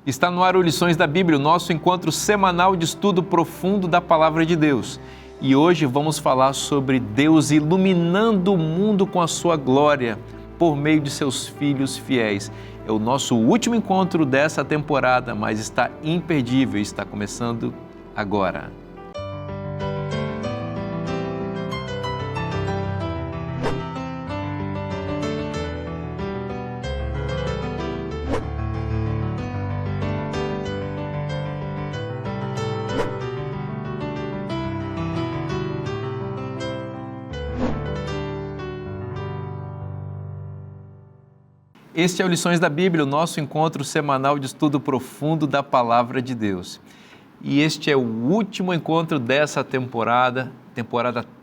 Está no ar o Lições da Bíblia, o nosso encontro semanal de estudo profundo da Palavra de Deus. E hoje vamos falar sobre Deus iluminando o mundo com a sua glória por meio de seus filhos fiéis. É o nosso último encontro dessa temporada, mas está imperdível e está começando agora. Este é o Lições da Bíblia, o nosso encontro semanal de estudo profundo da Palavra de Deus. E este é o último encontro dessa temporada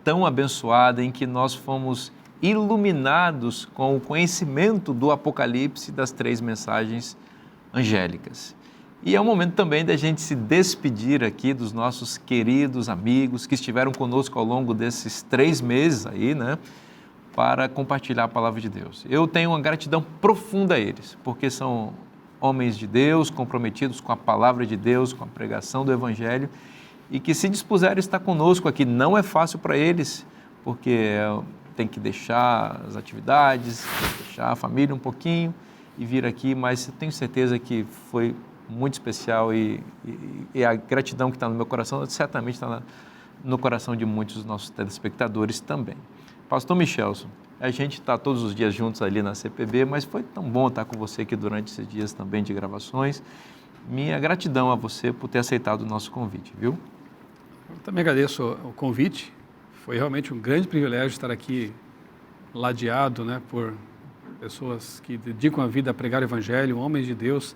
tão abençoada em que nós fomos iluminados com o conhecimento do Apocalipse das 3 mensagens angélicas. E é um momento também da gente se despedir aqui dos nossos queridos amigos que estiveram conosco ao longo desses 3 meses aí, né? Para compartilhar a Palavra de Deus. Eu tenho uma gratidão profunda a eles, porque são homens de Deus, comprometidos com a Palavra de Deus, com a pregação do Evangelho, e que se dispuseram a estar conosco aqui. Não é fácil para eles, porque tem que deixar as atividades, deixar a família um pouquinho e vir aqui, mas eu tenho certeza que foi muito especial e a gratidão que está no meu coração certamente está no coração de muitos dos nossos telespectadores também. Pastor Michelson, a gente está todos os dias juntos ali na CPB, mas foi tão bom estar com você aqui durante esses dias também de gravações. Minha gratidão a você por ter aceitado o nosso convite, viu? Eu também agradeço o convite. Foi realmente um grande privilégio estar aqui ladeado, né, por pessoas que dedicam a vida a pregar o Evangelho, homens de Deus,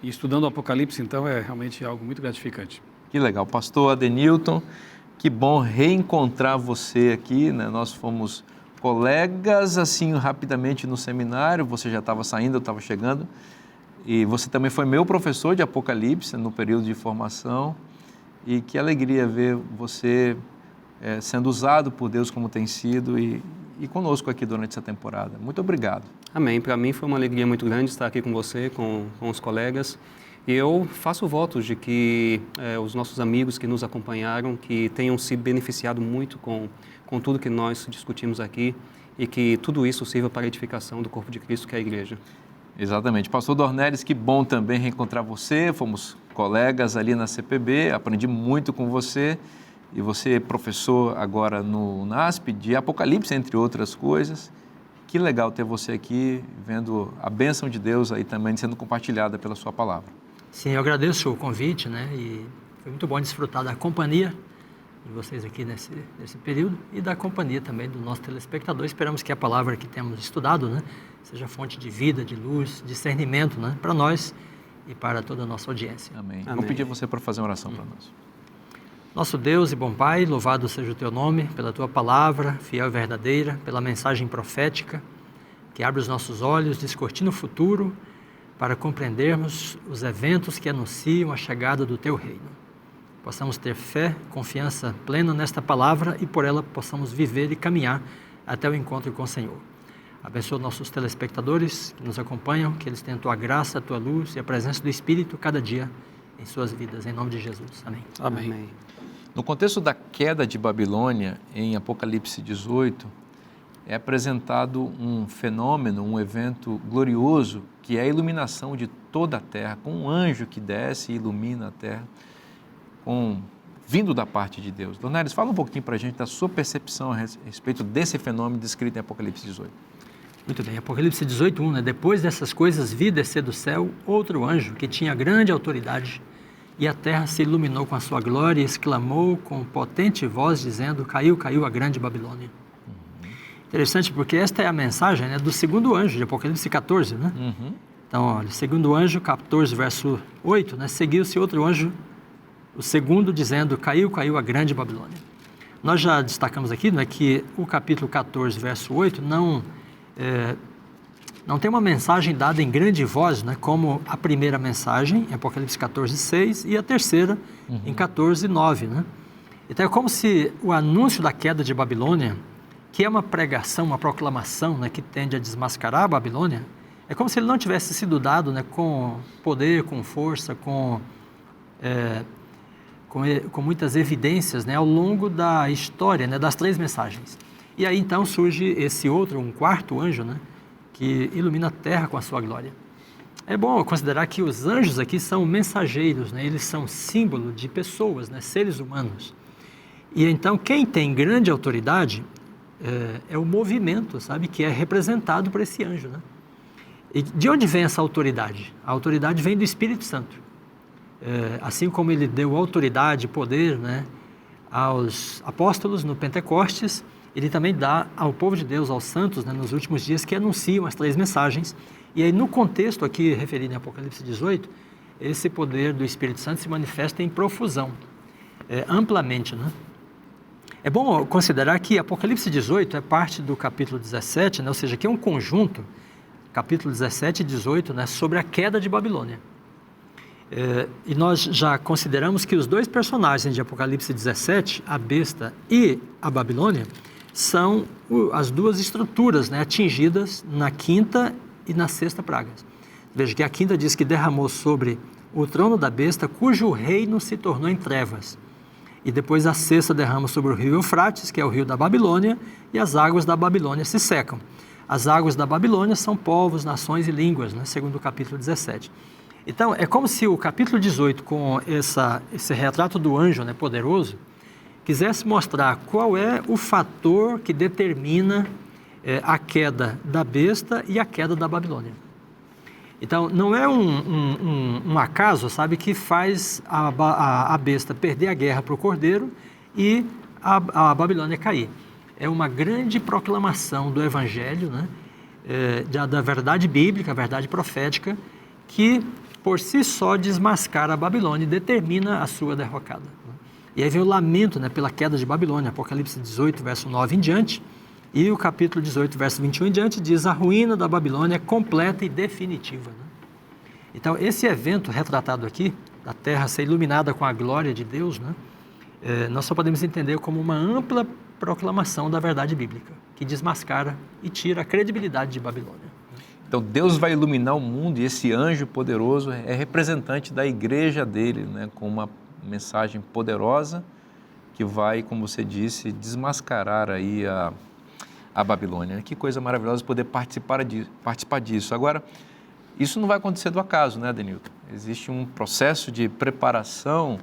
e estudando o Apocalipse, então, é realmente algo muito gratificante. Que legal. Pastor Adenilton, que bom reencontrar você aqui, né? Nós fomos colegas assim rapidamente no seminário, você já estava saindo, eu estava chegando, e você também foi meu professor de Apocalipse no período de formação, e que alegria ver você sendo usado por Deus como tem sido e conosco aqui durante essa temporada. Muito obrigado. Amém. Para mim foi uma alegria muito grande estar aqui com você, com os colegas. E eu faço votos de que os nossos amigos que nos acompanharam, que tenham se beneficiado muito com tudo que nós discutimos aqui e que tudo isso sirva para a edificação do corpo de Cristo, que é a igreja. Exatamente. Pastor Dornelles, que bom também reencontrar você. Fomos colegas ali na CPB, aprendi muito com você. E você é professor agora no NASP de Apocalipse, entre outras coisas. Que legal ter você aqui, vendo a bênção de Deus aí também sendo compartilhada pela sua palavra. Sim, eu agradeço o convite, né? E foi muito bom desfrutar da companhia de vocês aqui nesse período e da companhia também do nosso telespectador. Esperamos que a palavra que temos estudado, né, seja fonte de vida, de luz, discernimento, né, para nós e para toda a nossa audiência. Amém. Amém. Vou pedir a você para fazer uma oração para nós. Nosso Deus e bom Pai, louvado seja o Teu nome, pela Tua palavra, fiel e verdadeira, pela mensagem profética, que abre os nossos olhos, descortina o futuro, para compreendermos os eventos que anunciam a chegada do Teu reino. Possamos ter fé, confiança plena nesta palavra e por ela possamos viver e caminhar até o encontro com o Senhor. Abençoa nossos telespectadores que nos acompanham, que eles tenham a Tua graça, a Tua luz e a presença do Espírito cada dia em suas vidas. Em nome de Jesus. Amém. Amém. No contexto da queda de Babilônia, em Apocalipse 18, é apresentado um fenômeno, um evento glorioso, que é a iluminação de toda a terra, com um anjo que desce e ilumina a terra, vindo da parte de Deus. Dornelles, fala um pouquinho para a gente da sua percepção a respeito desse fenômeno descrito em Apocalipse 18. Muito bem, Apocalipse 18:1, né? Depois dessas coisas vi descer do céu outro anjo que tinha grande autoridade, e a terra se iluminou com a sua glória e exclamou com potente voz, dizendo: caiu, caiu a grande Babilônia. Interessante, porque esta é a mensagem, né, do segundo anjo de Apocalipse 14, né? Então, olha, segundo anjo, 14, verso 8, né? Seguiu-se outro anjo, o segundo, dizendo: caiu, caiu a grande Babilônia. Nós já destacamos aqui, né, que o capítulo 14, verso 8, não tem uma mensagem dada em grande voz, né, como a primeira mensagem, em Apocalipse 14, 6, e a terceira, em 14, 9, né? Então, é como se o anúncio da queda de Babilônia, que é uma pregação, uma proclamação, né, que tende a desmascarar a Babilônia, É como se ele não tivesse sido dado, né, com poder, com força, com muitas evidências, né, ao longo da história, né, das 3 mensagens. E aí então surge esse outro, um quarto anjo, né, que ilumina a terra com a sua glória. É bom considerar que os anjos aqui são mensageiros, né, eles são símbolo de pessoas, né, seres humanos. E então quem tem grande autoridade é o movimento, sabe, que é representado por esse anjo, né? E de onde vem essa autoridade? A autoridade vem do Espírito Santo. Assim como ele deu autoridade e poder, né, aos apóstolos no Pentecostes, ele também dá ao povo de Deus, aos santos, né, nos últimos dias, que anunciam as 3 mensagens. E aí, no contexto aqui referido em Apocalipse 18, esse poder do Espírito Santo se manifesta em profusão, amplamente, né? É bom considerar que Apocalipse 18 é parte do capítulo 17, né, ou seja, que é um conjunto, capítulo 17 e 18, né, sobre a queda de Babilônia. E nós já consideramos que os 2 personagens de Apocalipse 17, a besta e a Babilônia, são as 2 estruturas, né, atingidas na 5ª e na 6ª pragas. Veja que a 5ª diz que derramou sobre o trono da besta, cujo reino se tornou em trevas. E depois a 6ª derrama sobre o rio Eufrates, que é o rio da Babilônia, e as águas da Babilônia se secam. As águas da Babilônia são povos, nações e línguas, né, segundo o capítulo 17. Então, é como se o capítulo 18, com esse retrato do anjo, né, poderoso, quisesse mostrar qual é o fator que determina a queda da besta e a queda da Babilônia. Então, não é um acaso, sabe, que faz a besta perder a guerra para o cordeiro e a Babilônia cair. É uma grande proclamação do Evangelho, né, da verdade bíblica, a verdade profética, que por si só desmascara a Babilônia e determina a sua derrocada. E aí vem o lamento, né, pela queda de Babilônia, Apocalipse 18, verso 9 em diante, e o capítulo 18, verso 21 em diante, diz: a ruína da Babilônia é completa e definitiva. Né? Então, esse evento retratado aqui, da terra ser iluminada com a glória de Deus, né, nós só podemos entender como uma ampla proclamação da verdade bíblica, que desmascara e tira a credibilidade de Babilônia. Então, Deus vai iluminar o mundo e esse anjo poderoso é representante da igreja dele, né, com uma mensagem poderosa que vai, como você disse, desmascarar aí a Babilônia. Que coisa maravilhosa poder participar disso. Agora, isso não vai acontecer do acaso, né, Denilton? Existe um processo de preparação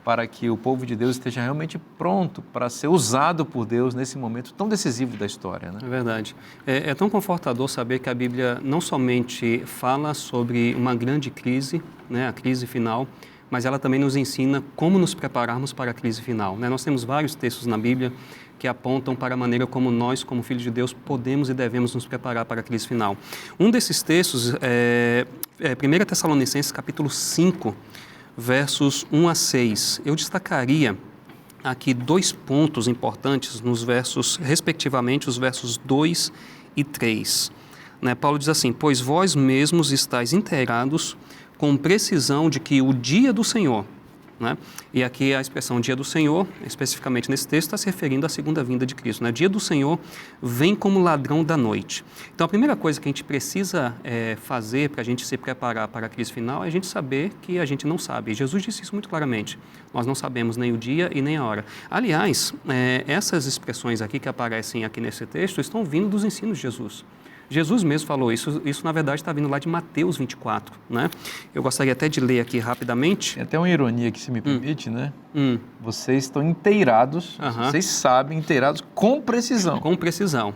para que o povo de Deus esteja realmente pronto para ser usado por Deus nesse momento tão decisivo da história, né? É verdade. É tão confortador saber que a Bíblia não somente fala sobre uma grande crise, né, a crise final, mas ela também nos ensina como nos prepararmos para a crise final, né? Nós temos vários textos na Bíblia que apontam para a maneira como nós, como filhos de Deus, podemos e devemos nos preparar para a crise final. Um desses textos é 1 Tessalonicenses, capítulo 5, versos 1 a 6. Eu destacaria aqui 2 pontos importantes nos versos, respectivamente, os versos 2 e 3. Né? Paulo diz assim: pois vós mesmos estáis inteirados com precisão de que o dia do Senhor, né? E aqui a expressão dia do Senhor, especificamente nesse texto, está se referindo à segunda vinda de Cristo. Né? Dia do Senhor vem como ladrão da noite. Então, a primeira coisa que a gente precisa fazer para a gente se preparar para a crise final é a gente saber que a gente não sabe. Jesus disse isso muito claramente. Nós não sabemos nem o dia e nem a hora. Aliás, essas expressões aqui que aparecem aqui nesse texto estão vindo dos ensinos de Jesus. Jesus mesmo falou isso na verdade está vindo lá de Mateus 24, né? Eu gostaria até de ler aqui rapidamente. Tem até uma ironia que se me permite, né? Vocês estão inteirados, vocês sabem, inteirados com precisão. Com precisão,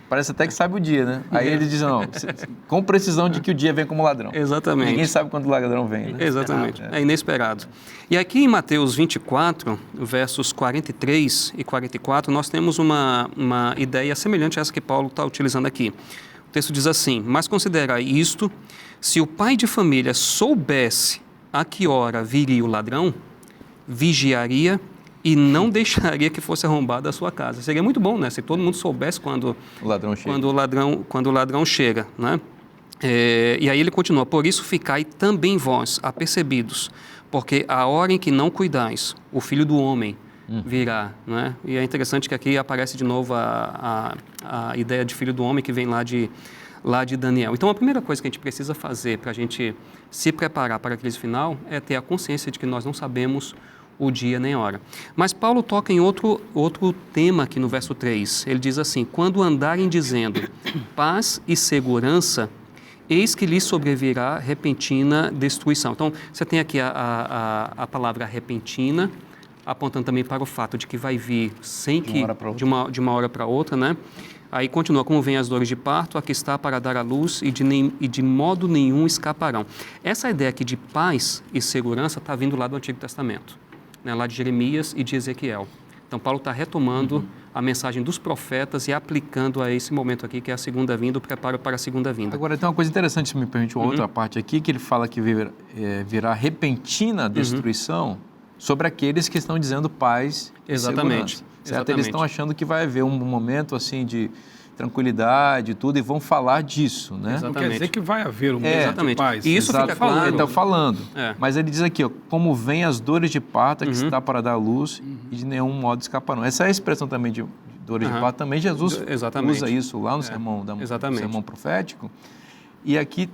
Parece até que sabe o dia, né? Aí ele diz, não, com precisão de que o dia vem como ladrão. Exatamente. Ninguém sabe quando o ladrão vem, né? Exatamente, é inesperado. E aqui em Mateus 24, versos 43 e 44, nós temos uma ideia semelhante a essa que Paulo está utilizando aqui. O texto diz assim: mas considerai isto, se o pai de família soubesse a que hora viria o ladrão, vigiaria e não deixaria que fosse arrombada a sua casa. Seria muito bom, né? Se todo mundo soubesse quando o ladrão chega, né? E aí ele continua: por isso ficai também vós apercebidos, porque a hora em que não cuidais, o Filho do Homem virá, né? E é interessante que aqui aparece de novo a ideia de Filho do Homem, que vem lá lá de Daniel. Então, a primeira coisa que a gente precisa fazer para a gente se preparar para a crise final é ter a consciência de que nós não sabemos o dia nem a hora. Mas Paulo toca em outro tema aqui no verso 3. Ele diz assim: quando andarem dizendo paz e segurança, eis que lhes sobrevirá repentina destruição. Então, você tem aqui a palavra repentina, apontando também para o fato de que vai vir sem que de uma hora para outra, né? Aí continua: como vêm as dores de parto, aqui está para dar à luz e de modo nenhum escaparão. Essa ideia aqui de paz e segurança está vindo lá do Antigo Testamento, né? Lá de Jeremias e de Ezequiel. Então, Paulo está retomando a mensagem dos profetas e aplicando a esse momento aqui, que é a segunda vinda, o preparo para a segunda vinda. Agora, tem uma coisa interessante, se me permite uma outra parte aqui, que ele fala que virá repentina destruição sobre aqueles que estão dizendo paz e segurança. Certo? Eles estão achando que vai haver um momento assim de tranquilidade e tudo, e vão falar disso, né? Não quer dizer que vai haver um momento de paz. E isso fica claro. Ele está falando. Mas ele diz aqui, ó, como vem as dores de parto, que está para dar luz e de nenhum modo escaparão. Essa é a expressão também de dores de parto. Também Jesus usa isso lá no sermão profético. E aqui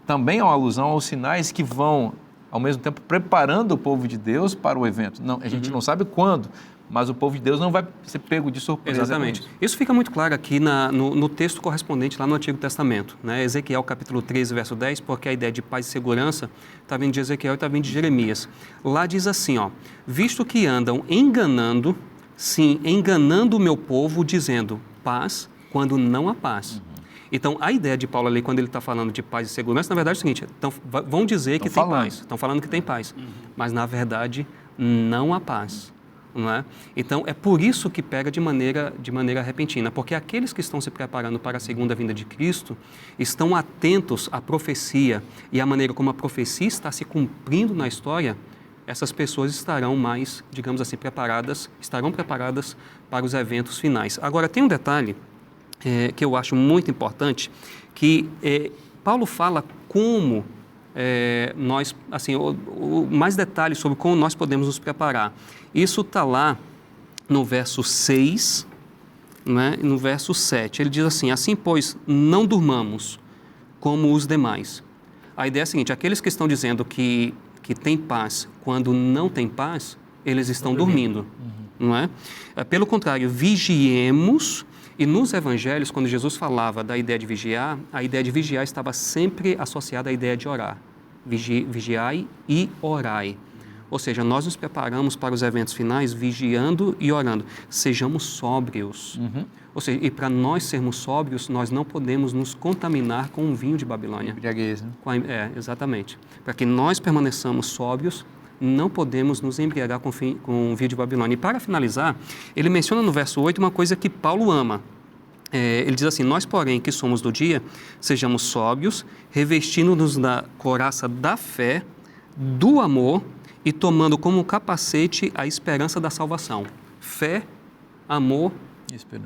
também é uma alusão aos sinais que vão, ao mesmo tempo, preparando o povo de Deus para o evento. Não, a gente não sabe quando, mas o povo de Deus não vai ser pego de surpresa. Exatamente. Isso fica muito claro aqui no texto correspondente lá no Antigo Testamento, né? Ezequiel capítulo 13, verso 10, porque a ideia de paz e segurança está vindo de Ezequiel e está vindo de Jeremias. Lá diz assim, ó: visto que andam enganando, sim, enganando o meu povo, dizendo paz, quando não há paz. Então, a ideia de Paulo ali, quando ele está falando de paz e segurança, na verdade é o seguinte: vão dizer que tem paz, estão falando que tem paz, mas na verdade não há paz. Não é? Então, é por isso que pega de maneira repentina, porque aqueles que estão se preparando para a segunda vinda de Cristo estão atentos à profecia e à maneira como a profecia está se cumprindo na história. Essas pessoas estarão mais, digamos assim, estarão preparadas para os eventos finais. Agora, tem um detalhe que eu acho muito importante, que Paulo fala como nós, assim, mais detalhes sobre como nós podemos nos preparar. Isso está lá no verso 6, né, e no verso 7. Ele diz assim: assim, pois, não durmamos como os demais. A ideia é a seguinte: aqueles que estão dizendo que tem paz quando não tem paz, eles estão dormindo. Não é? Pelo contrário, vigiemos. E nos evangelhos, quando Jesus falava da ideia de vigiar, a ideia de vigiar estava sempre associada à ideia de orar. Vigiai e orai. Ou seja, nós nos preparamos para os eventos finais vigiando e orando. Sejamos sóbrios. Ou seja, e para nós sermos sóbrios, nós não podemos nos contaminar com o vinho de Babilônia. Embriaguez, né? Exatamente. Para que nós permaneçamos sóbrios, não podemos nos embriagar com o vinho de Babilônia. E para finalizar, ele menciona no verso 8 uma coisa que Paulo ama. Ele diz assim: nós, porém, que somos do dia, sejamos sóbrios, revestindo-nos da couraça da fé, do amor e tomando como capacete a esperança da salvação. Fé, amor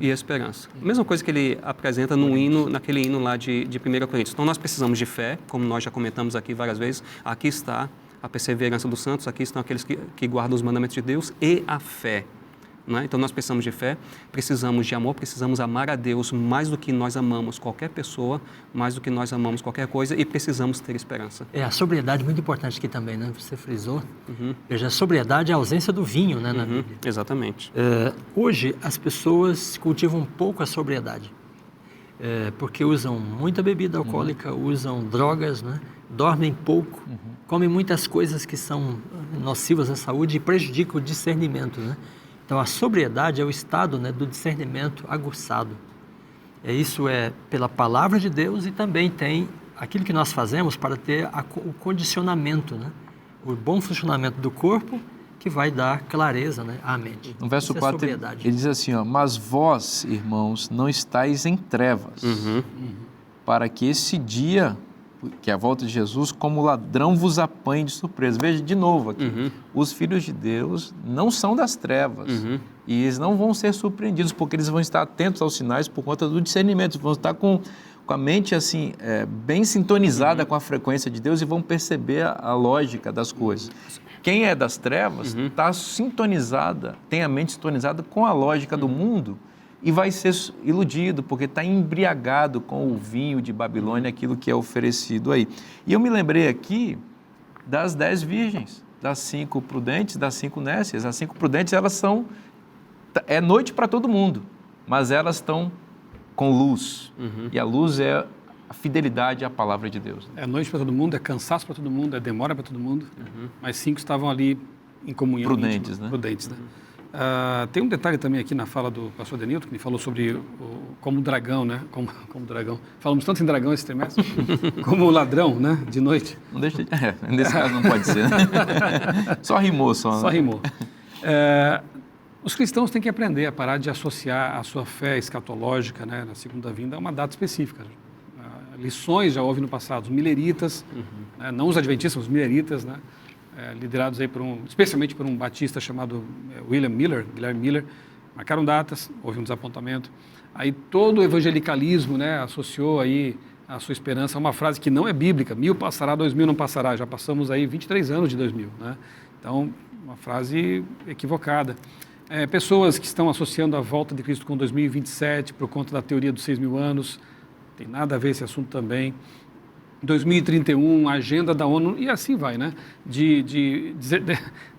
e esperança. A mesma coisa que ele apresenta naquele hino lá de 1 Coríntios. Então, nós precisamos de fé, como nós já comentamos aqui várias vezes. Aqui está a perseverança dos santos, aqui estão aqueles que guardam os mandamentos de Deus, e a fé. Não é? Então, nós precisamos de fé, precisamos de amor, precisamos amar a Deus mais do que nós amamos qualquer pessoa, mais do que nós amamos qualquer coisa, e precisamos ter esperança. A sobriedade é muito importante aqui também, né? Você frisou. Veja, a sobriedade é a ausência do vinho, né, na Bíblia. Exatamente. Hoje, as pessoas cultivam um pouco a sobriedade, porque usam muita bebida alcoólica, usam drogas, né? Dormem pouco, comem muitas coisas que são nocivas à saúde e prejudicam o discernimento, né? Então, a sobriedade é o estado, né, do discernimento aguçado. Isso é pela palavra de Deus, e também tem aquilo que nós fazemos para ter o condicionamento, né? O bom funcionamento do corpo, que vai dar clareza, né, à mente. No verso 4, ele diz assim, ó: mas vós, irmãos, não estáis em trevas, para que esse dia, que é a volta de Jesus, como ladrão vos apanhe de surpresa. Veja de novo aqui, os filhos de Deus não são das trevas, e eles não vão ser surpreendidos, porque eles vão estar atentos aos sinais por conta do discernimento, vão estar com a mente assim, bem sintonizada com a frequência de Deus, e vão perceber a lógica das coisas. Quem é das trevas está sintonizada, tem a mente sintonizada com a lógica do mundo, e vai ser iludido, porque está embriagado com o vinho de Babilônia, aquilo que é oferecido aí. E eu me lembrei aqui das 10 virgens, das 5 prudentes, das 5 nécias. As 5 prudentes, elas são... É noite para todo mundo, mas elas estão com luz. E a luz é a fidelidade à palavra de Deus. É noite para todo mundo, é cansaço para todo mundo, é demora para todo mundo, mas 5 estavam ali em comunhão Prudentes, íntima, né? Prudentes, né? Tem um detalhe também aqui na fala do pastor Denilton, que ele falou sobre como dragão, né? Como dragão. Falamos tanto em dragão esse trimestre. Como ladrão, né? De noite. Não deixa de... nesse caso não pode ser, né? Só rimou, só. Só rimou. Os cristãos têm que aprender a parar de associar a sua fé escatológica, né, na segunda vinda, a uma data específica. Lições já houve no passado. Os mileritas, né, não os adventistas, os mileritas, né? Liderados aí especialmente por um batista chamado Guilherme Miller, marcaram datas, houve um desapontamento. Aí todo o evangelicalismo, né, associou aí a sua esperança a uma frase que não é bíblica: 1000 passará, 2000 não passará. Já passamos aí 23 anos de 2000, né? Então, uma frase equivocada. Pessoas que estão associando a volta de Cristo com 2027 por conta da teoria dos 6.000 anos, tem nada a ver esse assunto também. 2031, a agenda da ONU, e assim vai, né? De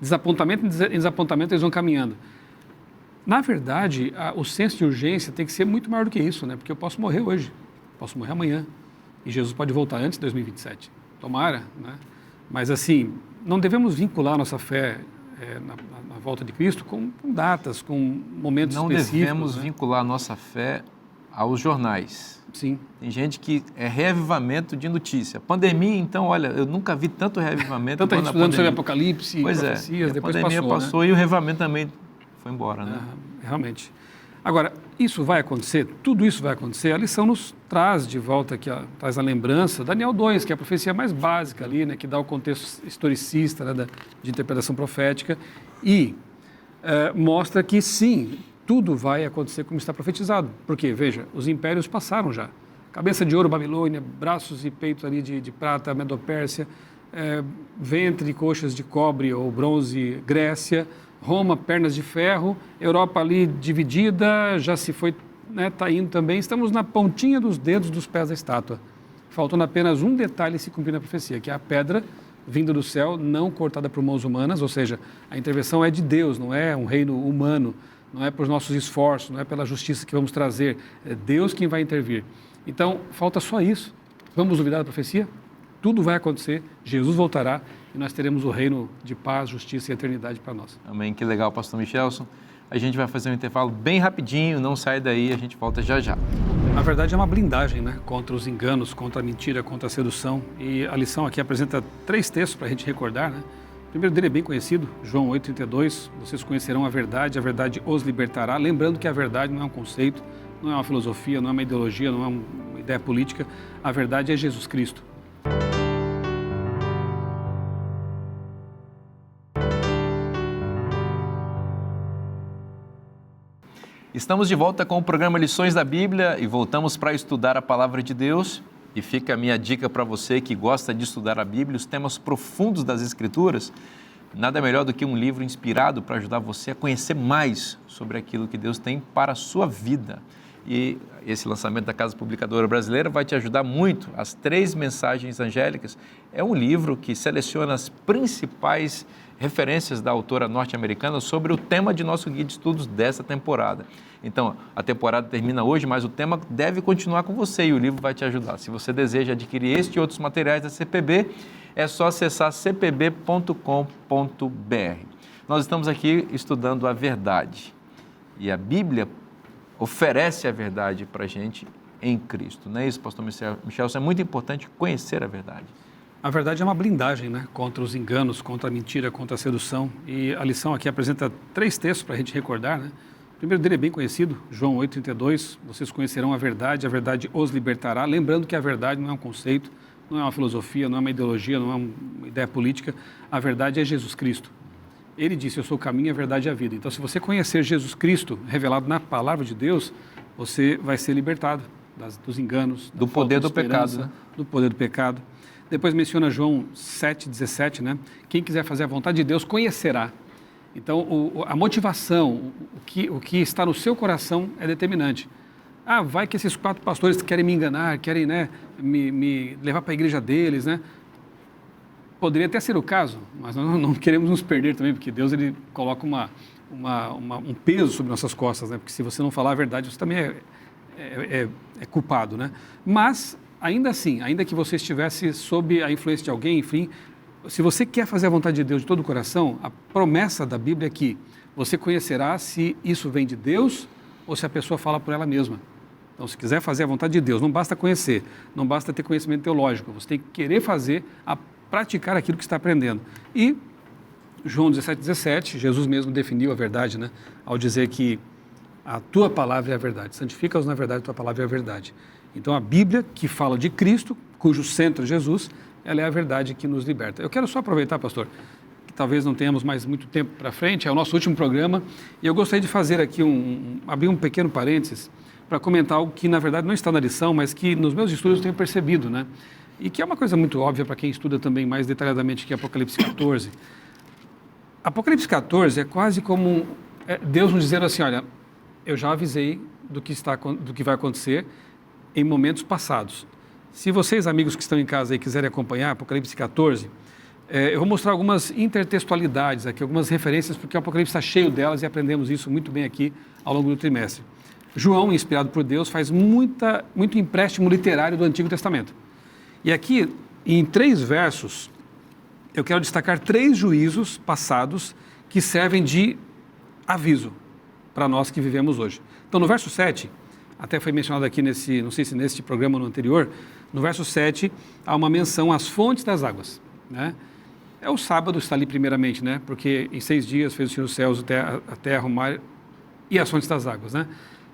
desapontamento em desapontamento eles vão caminhando. Na verdade, o senso de urgência tem que ser muito maior do que isso, né? Porque eu posso morrer hoje, posso morrer amanhã, e Jesus pode voltar antes de 2027. Tomara, né? Mas assim, não devemos vincular nossa fé na volta de Cristo com datas, com momentos específicos. Não devemos vincular nossa fé aos jornais. Sim. Tem gente que é reavivamento de notícia. Pandemia, então, olha, eu nunca vi tanto reavivamento. Tanta gente estudando sobre Apocalipse, profecias, depois a depois pandemia passou, né? E o reavivamento também foi embora, né? Realmente. Agora, isso vai acontecer, tudo isso vai acontecer, a lição nos traz de volta aqui, traz a lembrança, Daniel 2, que é a profecia mais básica ali, né, que dá o contexto historicista, né, de interpretação profética, e mostra que sim, tudo vai acontecer como está profetizado. Porque, veja, os impérios passaram já. Cabeça de ouro, Babilônia, braços e peitos ali de prata, Medopérsia, ventre e coxas de cobre ou bronze, Grécia, Roma, pernas de ferro, Europa ali dividida, já se foi, né, tá indo também. Estamos na pontinha dos dedos dos pés da estátua. Faltando apenas um detalhe se cumprir na profecia, que é a pedra vinda do céu, não cortada por mãos humanas, ou seja, a intervenção é de Deus, não é um reino humano, não é por nossos esforços, não é pela justiça que vamos trazer, é Deus quem vai intervir. Então, falta só isso. Vamos duvidar da profecia? Tudo vai acontecer, Jesus voltará e nós teremos o reino de paz, justiça e eternidade para nós. Amém, que legal, pastor Michelson. A gente vai fazer um intervalo bem rapidinho, não sai daí, a gente volta já já. Na verdade é uma blindagem, né, contra os enganos, contra a mentira, contra a sedução. E a lição aqui apresenta 3 textos para a gente recordar, né? O primeiro dele é bem conhecido, João 8,32, vocês conhecerão a verdade os libertará. Lembrando que a verdade não é um conceito, não é uma filosofia, não é uma ideologia, não é uma ideia política. A verdade é Jesus Cristo. Estamos de volta com o programa Lições da Bíblia e voltamos para estudar a Palavra de Deus. E fica a minha dica para você que gosta de estudar a Bíblia, os temas profundos das Escrituras. Nada melhor do que um livro inspirado para ajudar você a conhecer mais sobre aquilo que Deus tem para a sua vida. E esse lançamento da Casa Publicadora Brasileira vai te ajudar muito. As 3 Mensagens Angélicas é um livro que seleciona as principais referências da autora norte-americana sobre o tema de nosso guia de estudos dessa temporada. Então, a temporada termina hoje, mas o tema deve continuar com você e o livro vai te ajudar. Se você deseja adquirir este e outros materiais da CPB, é só acessar cpb.com.br. Nós estamos aqui estudando a verdade e a Bíblia oferece a verdade para a gente em Cristo. Não é isso, pastor Michelson? É muito importante conhecer a verdade. A verdade é uma blindagem, né, contra os enganos, contra a mentira, contra a sedução. E a lição aqui apresenta 3 textos para a gente recordar, né? O primeiro dele é bem conhecido, João 8,32, vocês conhecerão a verdade os libertará. Lembrando que a verdade não é um conceito, não é uma filosofia, não é uma ideologia, não é uma ideia política. A verdade é Jesus Cristo. Ele disse, eu sou o caminho, a verdade e a vida. Então, se você conhecer Jesus Cristo, revelado na palavra de Deus, você vai ser libertado dos enganos, do poder do pecado, né? Do poder do pecado. Depois menciona João 7,17, né? Quem quiser fazer a vontade de Deus conhecerá. Então, a motivação, o que está no seu coração é determinante. Ah, vai que esses 4 pastores querem me enganar, querem, né, me levar para a igreja deles, né? Poderia até ser o caso, mas nós não queremos nos perder também, porque Deus ele coloca um peso sobre nossas costas, né? Porque se você não falar a verdade, você também é culpado, né? Mas, ainda assim, ainda que você estivesse sob a influência de alguém, enfim, se você quer fazer a vontade de Deus de todo o coração, a promessa da Bíblia é que você conhecerá se isso vem de Deus ou se a pessoa fala por ela mesma. Então, se quiser fazer a vontade de Deus, não basta conhecer, não basta ter conhecimento teológico, você tem que querer fazer, praticar aquilo que está aprendendo. E João 17, Jesus mesmo definiu a verdade, né? Ao dizer que a tua palavra é a verdade, santifica-os na verdade, a tua palavra é a verdade. Então, a Bíblia, que fala de Cristo, cujo centro é Jesus, ela é a verdade que nos liberta. Eu quero só aproveitar, pastor, que talvez não tenhamos mais muito tempo para frente, é o nosso último programa, e eu gostaria de fazer aqui abrir um pequeno parênteses para comentar algo que, na verdade, não está na lição, mas que nos meus estudos eu tenho percebido, né? E que é uma coisa muito óbvia para quem estuda também mais detalhadamente que Apocalipse 14. Apocalipse 14 é quase como Deus nos dizendo assim, olha, eu já avisei do que vai acontecer em momentos passados. Se vocês, amigos que estão em casa e quiserem acompanhar Apocalipse 14, eu vou mostrar algumas intertextualidades aqui, algumas referências, porque o Apocalipse está cheio delas e aprendemos isso muito bem aqui ao longo do trimestre. João, inspirado por Deus, faz muito empréstimo literário do Antigo Testamento. E aqui, em 3 versos, eu quero destacar 3 juízos passados que servem de aviso para nós que vivemos hoje. Então, no verso 7, até foi mencionado aqui não sei se neste programa ou no anterior, no verso 7, há uma menção às fontes das águas, né? É o sábado, está ali primeiramente, né? Porque em 6 dias fez o Senhor os céus, a terra, o mar e as fontes das águas, né?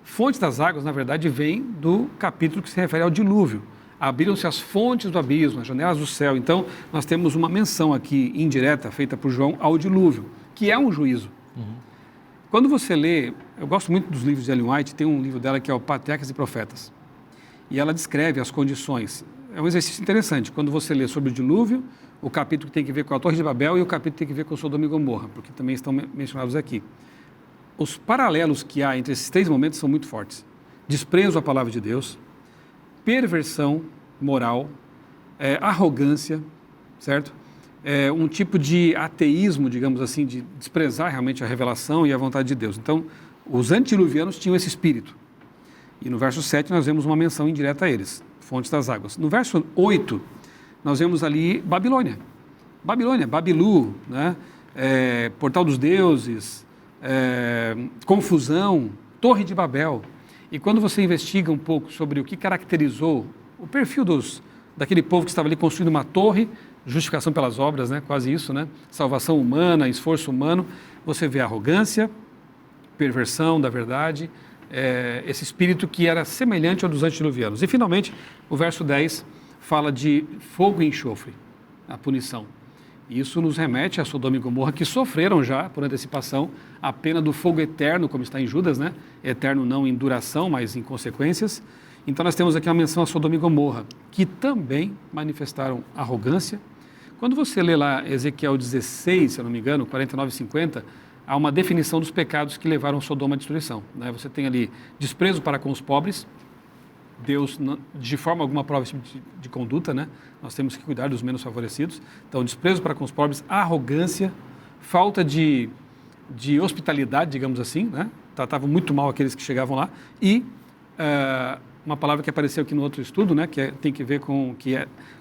Fontes das águas, na verdade, vem do capítulo que se refere ao dilúvio. Abriram-se as fontes do abismo, as janelas do céu. Então, nós temos uma menção aqui indireta, feita por João, ao dilúvio, que é um juízo. Uhum. Quando você lê, eu gosto muito dos livros de Ellen White, tem um livro dela que é o Patriarcas e Profetas. E ela descreve as condições. É um exercício interessante. Quando você lê sobre o dilúvio, o capítulo que tem que ver com a Torre de Babel e o capítulo que tem que ver com Sodoma e Gomorra, porque também estão mencionados aqui. Os paralelos que há entre esses 3 momentos são muito fortes. Desprezo à palavra de Deus, perversão moral, arrogância, certo? Um tipo de ateísmo, digamos assim, de desprezar realmente a revelação e a vontade de Deus. Então, os antediluvianos tinham esse espírito. E no verso 7 nós vemos uma menção indireta a eles, fontes das águas. No verso 8, nós vemos ali Babilônia. Babilu, né? Portal dos deuses, confusão, Torre de Babel. E quando você investiga um pouco sobre o que caracterizou o perfil daquele povo que estava ali construindo uma torre, justificação pelas obras, né? Quase isso, né? Salvação humana, esforço humano, você vê arrogância, perversão da verdade, esse espírito que era semelhante ao dos antediluvianos. E finalmente, o verso 10 fala de fogo e enxofre, a punição. Isso nos remete a Sodoma e Gomorra, que sofreram já, por antecipação, a pena do fogo eterno, como está em Judas, né? Eterno não em duração, mas em consequências. Então nós temos aqui uma menção a Sodoma e Gomorra, que também manifestaram arrogância. Quando você lê lá Ezequiel 16, se eu não me engano, 49 e 50, há uma definição dos pecados que levaram Sodoma à destruição, né? Você tem ali desprezo para com os pobres. Deus, de forma alguma, aprova esse tipo de conduta, né? Nós temos que cuidar dos menos favorecidos. Então, desprezo para com os pobres, arrogância, falta de hospitalidade, digamos assim, né? Tratavam muito mal aqueles que chegavam lá. E uma palavra que apareceu aqui no outro estudo, né? Que tem que ver com,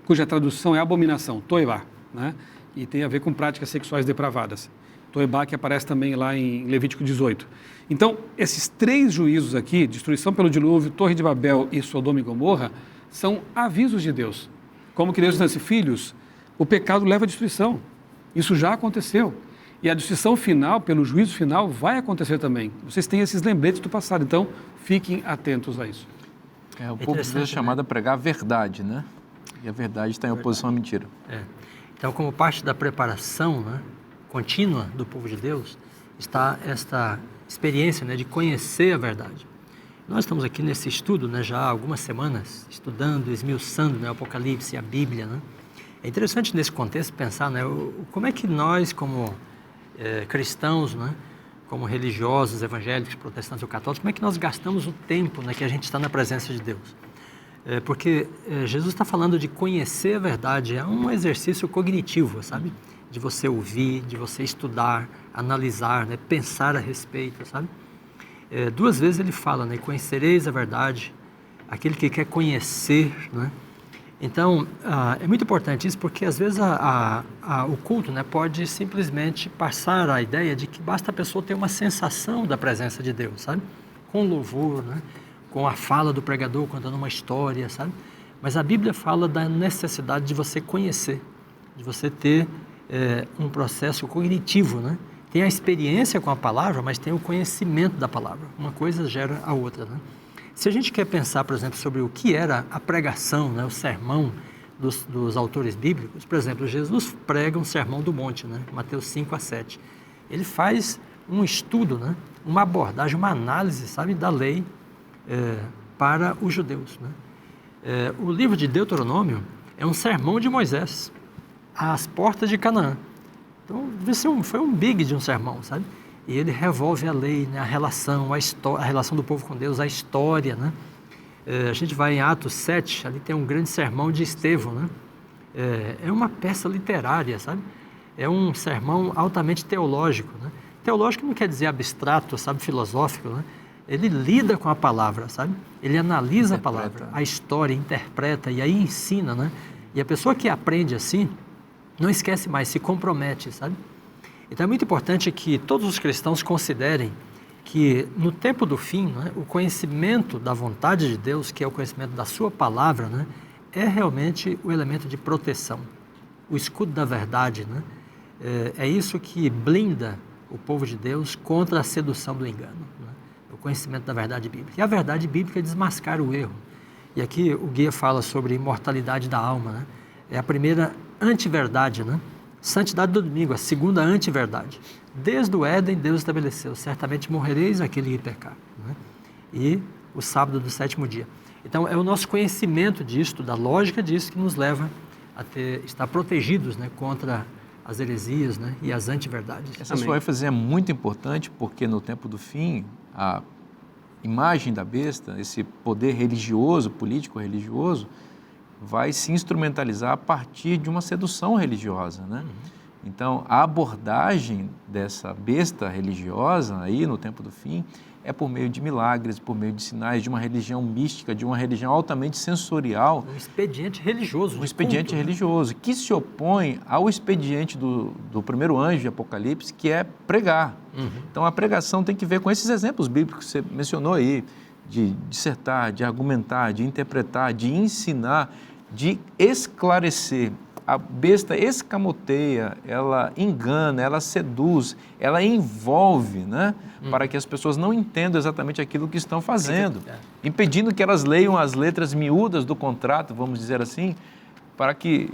cuja tradução é abominação, toevá, né? E tem a ver com práticas sexuais depravadas. Toebá, que aparece também lá em Levítico 18. Então, esses 3 juízos aqui, destruição pelo dilúvio, Torre de Babel e Sodoma e Gomorra, são avisos de Deus. Como que Deus diz assim, filhos, o pecado leva à destruição. Isso já aconteceu. E a destruição final, pelo juízo final, vai acontecer também. Vocês têm esses lembretes do passado, então fiquem atentos a isso. O povo de Deus é chamado a pregar a verdade, né? E a verdade está em oposição à mentira. Então, como parte da preparação, né, contínua do povo de Deus, está esta experiência, né, de conhecer a verdade. Nós estamos aqui nesse estudo, né, já há algumas semanas, estudando, esmiuçando, né, o Apocalipse e a Bíblia, né? É interessante nesse contexto pensar, né, como é que nós, como cristãos, né, como religiosos, evangélicos, protestantes ou católicos, como é que nós gastamos o tempo, né, que a gente está na presença de Deus? Porque Jesus está falando de conhecer a verdade, é um exercício cognitivo, sabe? De você ouvir, de você estudar, analisar, né, pensar a respeito, sabe? 2 vezes ele fala, né, conhecereis a verdade, aquele que quer conhecer, né? Então, é muito importante isso, porque às vezes o culto, né, pode simplesmente passar a ideia de que basta a pessoa ter uma sensação da presença de Deus, sabe? Com louvor, né? Com a fala do pregador contando uma história, sabe? Mas a Bíblia fala da necessidade de você conhecer, de você ter um processo cognitivo, né? Tem a experiência com a palavra, mas tem o conhecimento da palavra. Uma coisa gera a outra, né? Se a gente quer pensar, por exemplo, sobre o que era a pregação, né, o sermão dos autores bíblicos, por exemplo, Jesus prega um sermão do monte, né, Mateus 5 a 7. Ele faz um estudo, né, uma abordagem, uma análise, sabe, da lei para os judeus, né? O livro de Deuteronômio é um sermão de Moisés, às portas de Canaã. Então, foi um big de um sermão, sabe? E ele revolve a lei, né, a relação do povo com Deus, a história, né? A gente vai em Atos 7, ali tem um grande sermão de Estevão, né? É uma peça literária, sabe? É um sermão altamente teológico, né? Teológico não quer dizer abstrato, sabe, filosófico, né? Ele lida com a palavra, sabe? Ele analisa a palavra, a história, interpreta e aí ensina, né? E a pessoa que aprende assim, não esquece mais, se compromete, sabe? Então é muito importante que todos os cristãos considerem que no tempo do fim, né, o conhecimento da vontade de Deus, que é o conhecimento da sua palavra, né, é realmente o elemento de proteção, o escudo da verdade, né? É isso que blinda o povo de Deus contra a sedução do engano, né? O conhecimento da verdade bíblica. E a verdade bíblica desmascara o erro. E aqui o guia fala sobre imortalidade da alma, né? É a primeira antiverdade, né? Santidade do domingo, a segunda antiverdade. Desde o Éden, Deus estabeleceu, certamente morrereis aquele que pecar, né? E o sábado do 7º dia. Então, é o nosso conhecimento disto, da lógica disso, que nos leva a estar protegidos, né, contra as heresias, né, e as antiverdades. Essa sua ênfase é muito importante, porque no tempo do fim, a imagem da besta, esse poder religioso, político-religioso, vai se instrumentalizar a partir de uma sedução religiosa, né? Então, a abordagem dessa besta religiosa aí no tempo do fim é por meio de milagres, por meio de sinais, de uma religião mística, de uma religião altamente sensorial. Um expediente religioso. Um expediente religioso, que se opõe ao expediente do primeiro anjo de Apocalipse, que é pregar. Então, a pregação tem que ver com esses exemplos bíblicos que você mencionou aí, de dissertar, de argumentar, de interpretar, de ensinar, de esclarecer. A besta escamoteia, ela engana, ela seduz, ela envolve, né? Para que as pessoas não entendam exatamente aquilo que estão fazendo, impedindo que elas leiam as letras miúdas do contrato, vamos dizer assim, para que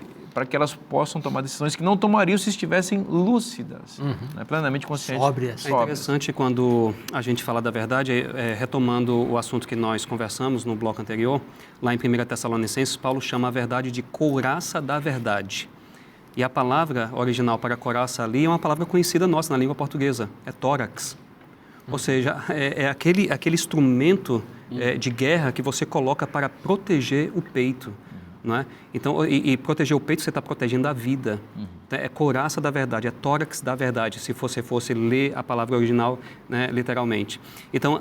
elas possam tomar decisões que não tomariam se estivessem lúcidas, né? Plenamente conscientes. Sóbrias. É interessante quando a gente fala da verdade, retomando o assunto que nós conversamos no bloco anterior, lá em 1 Tessalonicenses, Paulo chama a verdade de couraça da verdade. E a palavra original para couraça ali é uma palavra conhecida nossa na língua portuguesa, é tórax. Ou seja, é aquele instrumento de guerra que você coloca para proteger o peito. Não é? Então, e proteger o peito, você está protegendo a vida. É couraça da verdade, é tórax da verdade, se você fosse ler a palavra original, né, literalmente. Então,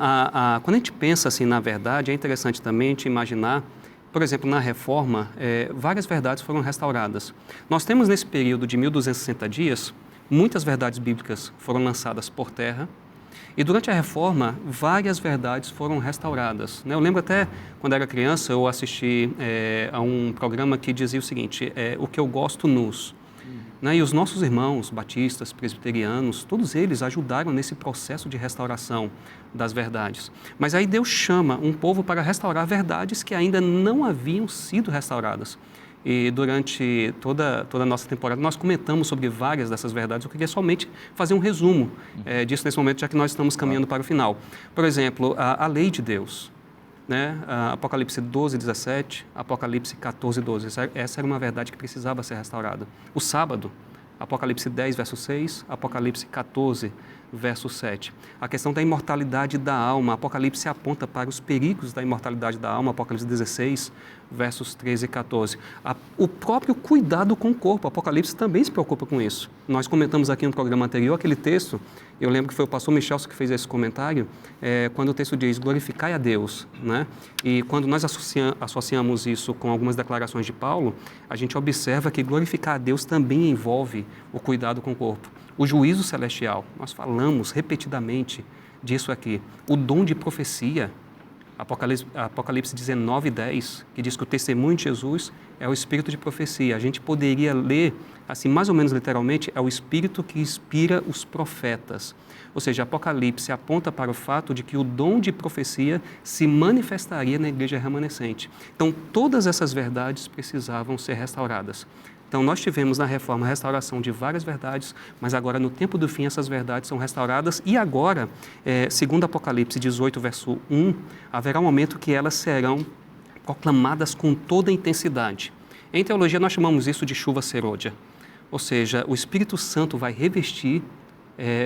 quando a gente pensa assim na verdade, é interessante também a gente imaginar, por exemplo, na Reforma, várias verdades foram restauradas. Nós temos nesse período de 1260 dias, muitas verdades bíblicas foram lançadas por terra, e durante a Reforma, várias verdades foram restauradas. Eu lembro até, quando era criança, eu assisti a um programa que dizia o seguinte, o que eu gosto nos. E os nossos irmãos batistas, presbiterianos, todos eles ajudaram nesse processo de restauração das verdades. Mas aí Deus chama um povo para restaurar verdades que ainda não haviam sido restauradas. E durante toda a nossa temporada, nós comentamos sobre várias dessas verdades. Eu queria somente fazer um resumo disso nesse momento, já que nós estamos caminhando para o final. Por exemplo, a lei de Deus, né? Apocalipse 12, 17, Apocalipse 14, 12. Essa era uma verdade que precisava ser restaurada. O sábado, Apocalipse 10, verso 6, Apocalipse 14, verso 7. A questão da imortalidade da alma, Apocalipse aponta para os perigos da imortalidade da alma, Apocalipse 16, versos 13 e 14. O próprio cuidado com o corpo, Apocalipse também se preocupa com isso. Nós comentamos aqui no programa anterior aquele texto, eu lembro que foi o pastor Michelson que fez esse comentário, quando o texto diz, glorificai a Deus, né? E quando nós associamos isso com algumas declarações de Paulo, a gente observa que glorificar a Deus também envolve o cuidado com o corpo. O juízo celestial, nós falamos repetidamente disso aqui. O dom de profecia, Apocalipse 19, 10, que diz que o testemunho de Jesus é o espírito de profecia. A gente poderia ler, assim, mais ou menos literalmente, é o espírito que inspira os profetas. Ou seja, Apocalipse aponta para o fato de que o dom de profecia se manifestaria na igreja remanescente. Então, todas essas verdades precisavam ser restauradas. Então, nós tivemos na Reforma a restauração de várias verdades, mas agora, no tempo do fim, essas verdades são restauradas e agora, segundo Apocalipse 18, verso 1, haverá um momento que elas serão proclamadas com toda a intensidade. Em teologia, nós chamamos isso de chuva serôdia, ou seja, o Espírito Santo vai revestir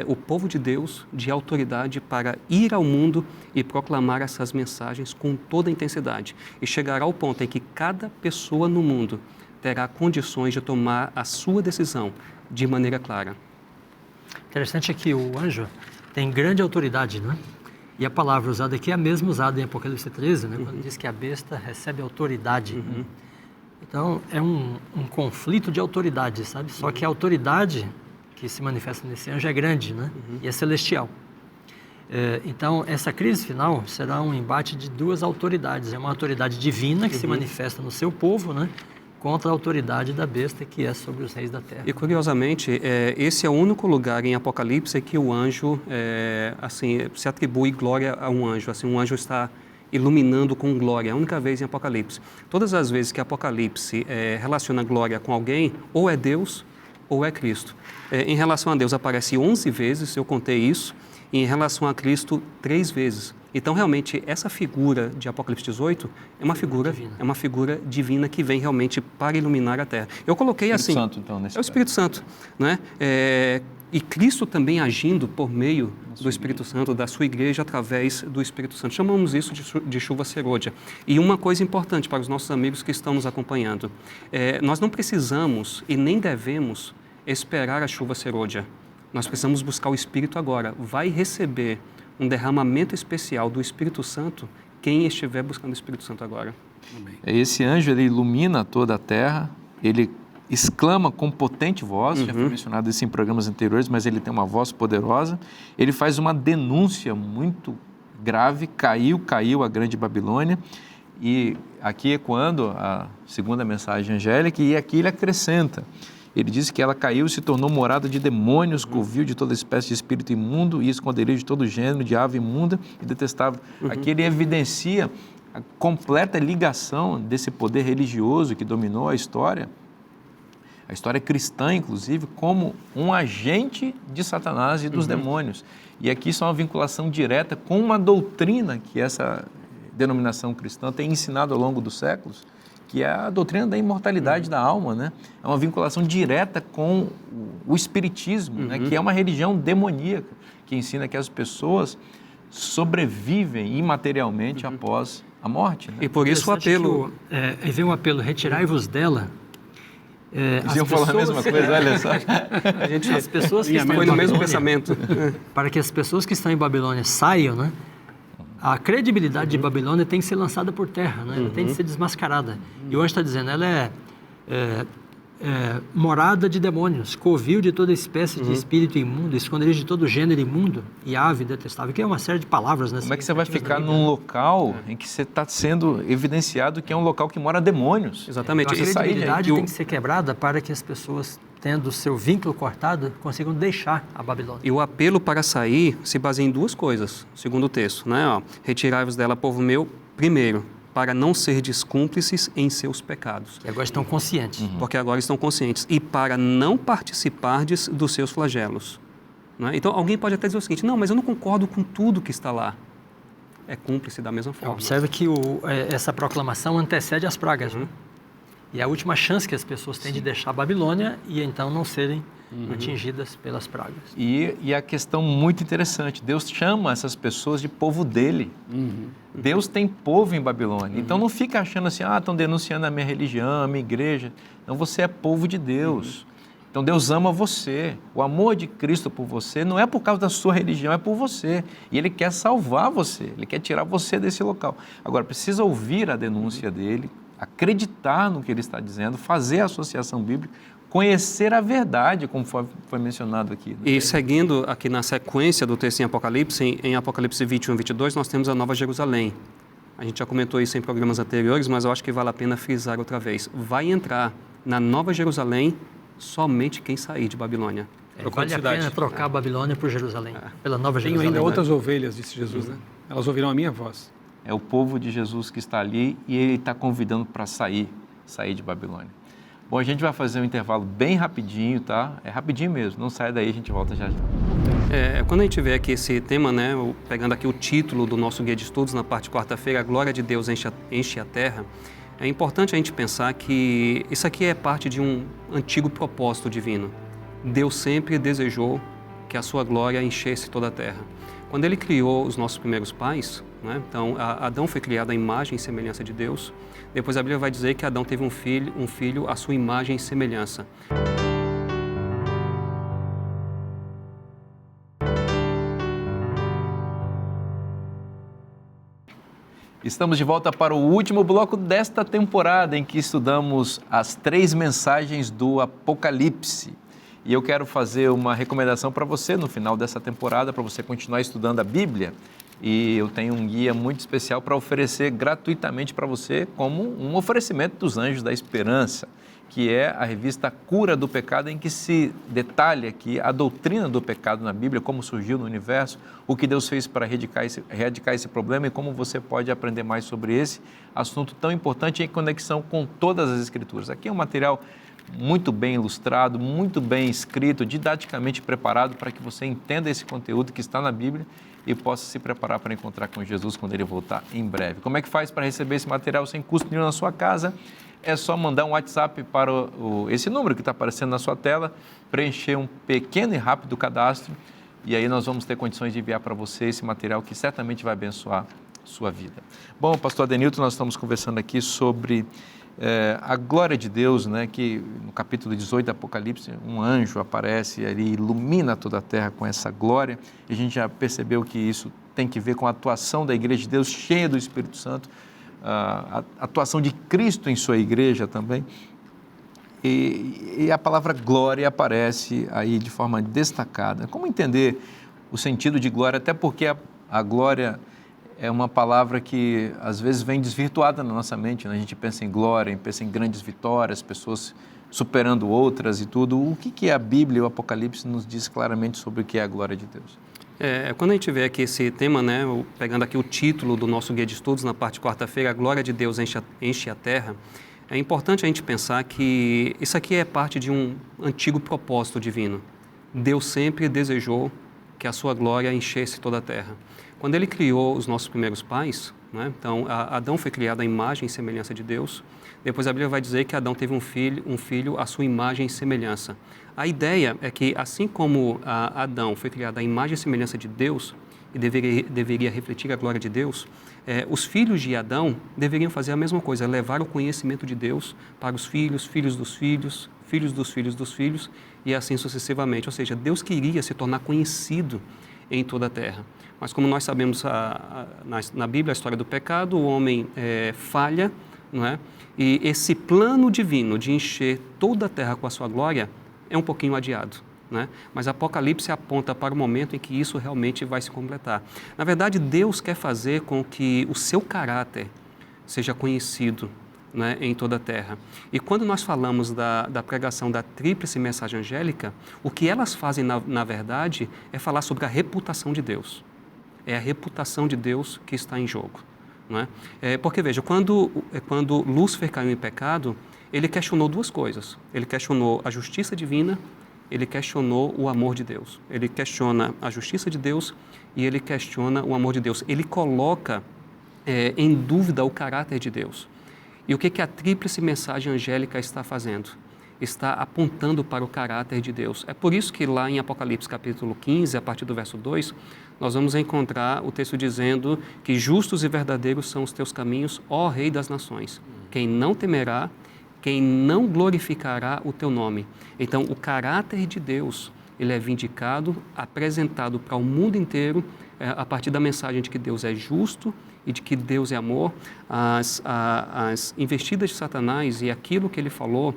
o povo de Deus de autoridade para ir ao mundo e proclamar essas mensagens com toda a intensidade. E chegará ao ponto em que cada pessoa no mundo terá condições de tomar a sua decisão de maneira clara. Interessante é que o anjo tem grande autoridade, né? E a palavra usada aqui é a mesma usada em Apocalipse 13, né? Quando diz que a besta recebe autoridade. Né? Então, é um conflito de autoridade, sabe? Só que a autoridade que se manifesta nesse anjo é grande, né? E é celestial. Então, essa crise final será um embate de duas autoridades. É uma autoridade divina que se manifesta no seu povo, né? Contra a autoridade da besta que é sobre os reis da terra. E curiosamente, esse é o único lugar em Apocalipse que o anjo, assim, se atribui glória a um anjo. Assim, um anjo está iluminando com glória, a única vez em Apocalipse. Todas as vezes que Apocalipse relaciona glória com alguém, ou é Deus ou é Cristo. Em relação a Deus aparece 11 vezes, eu contei isso, e em relação a Cristo 3 vezes. Então, realmente, essa figura de Apocalipse 18 é uma figura divina que vem realmente para iluminar a terra. Eu coloquei assim... Espírito Santo, então, nesse é o Espírito Santo, né? E Cristo também agindo por meio do Espírito Santo, da sua igreja, através do Espírito Santo. Chamamos isso de chuva serôdia. E uma coisa importante para os nossos amigos que estão nos acompanhando, nós não precisamos e nem devemos esperar a chuva serôdia. Nós precisamos buscar o Espírito agora. Vai receber um derramamento especial do Espírito Santo quem estiver buscando o Espírito Santo agora. Amém. Esse anjo, ele ilumina toda a terra, ele exclama com potente voz, já foi mencionado isso em programas anteriores, mas ele tem uma voz poderosa, ele faz uma denúncia muito grave, caiu a grande Babilônia, e aqui ecoando a segunda mensagem angélica, e aqui ele acrescenta, ele diz que ela caiu e se tornou morada de demônios, covil de toda espécie de espírito imundo e esconderijo de todo gênero de ave imunda e detestável. Aqui ele evidencia a completa ligação desse poder religioso que dominou a história cristã, inclusive, como um agente de Satanás e dos demônios. E aqui isso é uma vinculação direta com uma doutrina que essa denominação cristã tem ensinado ao longo dos séculos, que é a doutrina da imortalidade da alma, né? É uma vinculação direta com o espiritismo, né? Que é uma religião demoníaca, que ensina que as pessoas sobrevivem imaterialmente após a morte. Né? E por isso o apelo... Aí vem o apelo, retirai-vos dela. Eles iam falar a mesma coisa, olha só. As pessoas que estão Foi em no mesmo Babilônia, pensamento. para que as pessoas que estão em Babilônia saiam, né? A credibilidade de Babilônia tem que ser lançada por terra, né? Ela tem que ser desmascarada. E o anjo está dizendo, ela é morada de demônios, covil de toda espécie de espírito imundo, esconderijo de todo gênero imundo e ave detestável, que é uma série de palavras, né? Como é que você vai ficar num local em que você está sendo evidenciado que é um local que mora demônios? Exatamente. Então, a credibilidade tem que ser quebrada para que as pessoas, tendo o seu vínculo cortado, consigam deixar a Babilônia. E o apelo para sair se baseia em 2 coisas, segundo o texto, né? Retirai-vos dela, povo meu, primeiro, para não serdes cúmplices em seus pecados. E agora estão conscientes. Porque agora estão conscientes. E para não participardes dos seus flagelos. Né? Então, alguém pode até dizer o seguinte, não, mas eu não concordo com tudo que está lá. É cúmplice da mesma forma. Observe que essa proclamação antecede as pragas. Né? E é a última chance que as pessoas têm de deixar a Babilônia e então não serem atingidas pelas pragas. E a questão muito interessante, Deus chama essas pessoas de povo dele. Deus tem povo em Babilônia. Então não fica achando assim, estão denunciando a minha religião, a minha igreja. Não, você é povo de Deus. Então Deus ama você. O amor de Cristo por você não é por causa da sua religião, é por você. E Ele quer salvar você, Ele quer tirar você desse local. Agora, precisa ouvir a denúncia dele, acreditar no que ele está dizendo, fazer a associação bíblica, conhecer a verdade, como foi mencionado aqui. E seguindo aqui na sequência do texto em Apocalipse, em Apocalipse 21 e 22, nós temos a Nova Jerusalém. A gente já comentou isso em programas anteriores, mas eu acho que vale a pena frisar outra vez. Vai entrar na Nova Jerusalém somente quem sair de Babilônia. Vale a pena trocar a Babilônia por Jerusalém, pela Nova Tenho Jerusalém. ainda outras ovelhas, disse Jesus, né? Elas ouvirão a minha voz. É o povo de Jesus que está ali e Ele está convidando para sair de Babilônia. Bom, a gente vai fazer um intervalo bem rapidinho, tá? É rapidinho mesmo, não sai daí, a gente volta já já. Quando a gente vê aqui esse tema, né, pegando aqui o título do nosso guia de estudos na parte de quarta-feira, a glória de Deus enche a terra, é importante a gente pensar que isso aqui é parte de um antigo propósito divino. Deus sempre desejou que a sua glória enchesse toda a terra. Quando Ele criou os nossos primeiros pais, né, então Adão foi criado à imagem e semelhança de Deus. Depois a Bíblia vai dizer que Adão teve um filho à sua imagem e semelhança. Estamos de volta para o último bloco desta temporada em que estudamos as 3 mensagens do Apocalipse. E eu quero fazer uma recomendação para você no final dessa temporada, para você continuar estudando a Bíblia. E eu tenho um guia muito especial para oferecer gratuitamente para você como um oferecimento dos Anjos da Esperança, que é a revista Cura do Pecado, em que se detalha aqui a doutrina do pecado na Bíblia, como surgiu no universo, o que Deus fez para erradicar esse problema e como você pode aprender mais sobre esse assunto tão importante em conexão com todas as Escrituras. Aqui é um material muito bem ilustrado, muito bem escrito, didaticamente preparado para que você entenda esse conteúdo que está na Bíblia e possa se preparar para encontrar com Jesus quando Ele voltar em breve. Como é que faz para receber esse material sem custo nenhum na sua casa? É só mandar um WhatsApp para esse número que está aparecendo na sua tela, preencher um pequeno e rápido cadastro e aí nós vamos ter condições de enviar para você esse material que certamente vai abençoar sua vida. Bom, pastor Adenilton, nós estamos conversando aqui sobre a glória de Deus, né, que no capítulo 18 do Apocalipse, um anjo aparece e ele ilumina toda a terra com essa glória. E a gente já percebeu que isso tem que ver com a atuação da Igreja de Deus, cheia do Espírito Santo, a atuação de Cristo em sua igreja também. E a palavra glória aparece aí de forma destacada. Como entender o sentido de glória? Até porque a glória é uma palavra que às vezes vem desvirtuada na nossa mente, né? A gente pensa em glória, pensa em grandes vitórias, pessoas superando outras e tudo. O que a Bíblia e o Apocalipse nos diz claramente sobre o que é a glória de Deus? Quando a gente vê aqui esse tema, né, pegando aqui o título do nosso guia de estudos na parte de quarta-feira, a glória de Deus enche a terra, é importante a gente pensar que isso aqui é parte de um antigo propósito divino. Deus sempre desejou que a sua glória enchesse toda a terra. Quando Ele criou os nossos primeiros pais, né, então Adão foi criado à imagem e semelhança de Deus. Depois a Bíblia vai dizer que Adão teve um filho à sua imagem e semelhança. A ideia é que assim como Adão foi criado à imagem e semelhança de Deus e deveria refletir a glória de Deus, os filhos de Adão deveriam fazer a mesma coisa, levar o conhecimento de Deus para os filhos, filhos dos filhos, filhos dos filhos dos filhos e assim sucessivamente. Ou seja, Deus queria se tornar conhecido em toda a terra. Mas como nós sabemos na Bíblia, a história do pecado, o homem falha, não é? E esse plano divino de encher toda a terra com a sua glória é um pouquinho adiado, né? Mas Apocalipse aponta para o momento em que isso realmente vai se completar. Na verdade, Deus quer fazer com que o seu caráter seja conhecido, né, em toda a terra. E quando nós falamos da pregação da tríplice mensagem angélica, o que elas fazem, na verdade, é falar sobre a reputação de Deus. É a reputação de Deus que está em jogo. Não é? Porque, veja, quando Lúcifer caiu em pecado, ele questionou duas coisas. Ele questionou a justiça divina, ele questionou o amor de Deus. Ele questiona a justiça de Deus e ele questiona o amor de Deus. Ele coloca em dúvida o caráter de Deus. E o que a tríplice mensagem angélica está fazendo? Está apontando para o caráter de Deus. É por isso que lá em Apocalipse capítulo 15, a partir do verso 2, nós vamos encontrar o texto dizendo que justos e verdadeiros são os teus caminhos, ó Rei das nações. Quem não temerá, quem não glorificará o teu nome. Então, o caráter de Deus, ele é vindicado, apresentado para o mundo inteiro, a partir da mensagem de que Deus é justo e de que Deus é amor. As investidas de Satanás e aquilo que ele falou,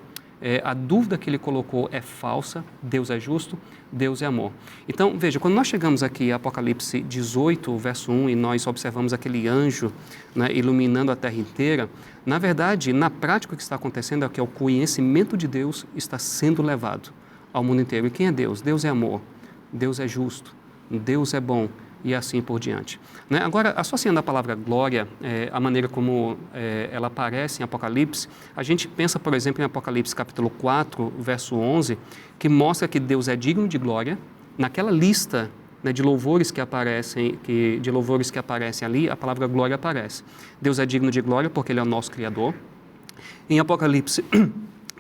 a dúvida que ele colocou é falsa, Deus é justo, Deus é amor. Então, veja, quando nós chegamos aqui a Apocalipse 18, verso 1, e nós observamos aquele anjo, né, iluminando a terra inteira, na verdade, na prática o que está acontecendo é que o conhecimento de Deus está sendo levado ao mundo inteiro. E quem é Deus? Deus é amor, Deus é justo, Deus é bom, e assim por diante. Né? Agora, associando a palavra glória, a maneira como ela aparece em Apocalipse, a gente pensa, por exemplo, em Apocalipse capítulo 4, verso 11, que mostra que Deus é digno de glória. Naquela lista, né, de louvores que aparecem ali, a palavra glória aparece. Deus é digno de glória porque Ele é o nosso Criador. Em Apocalipse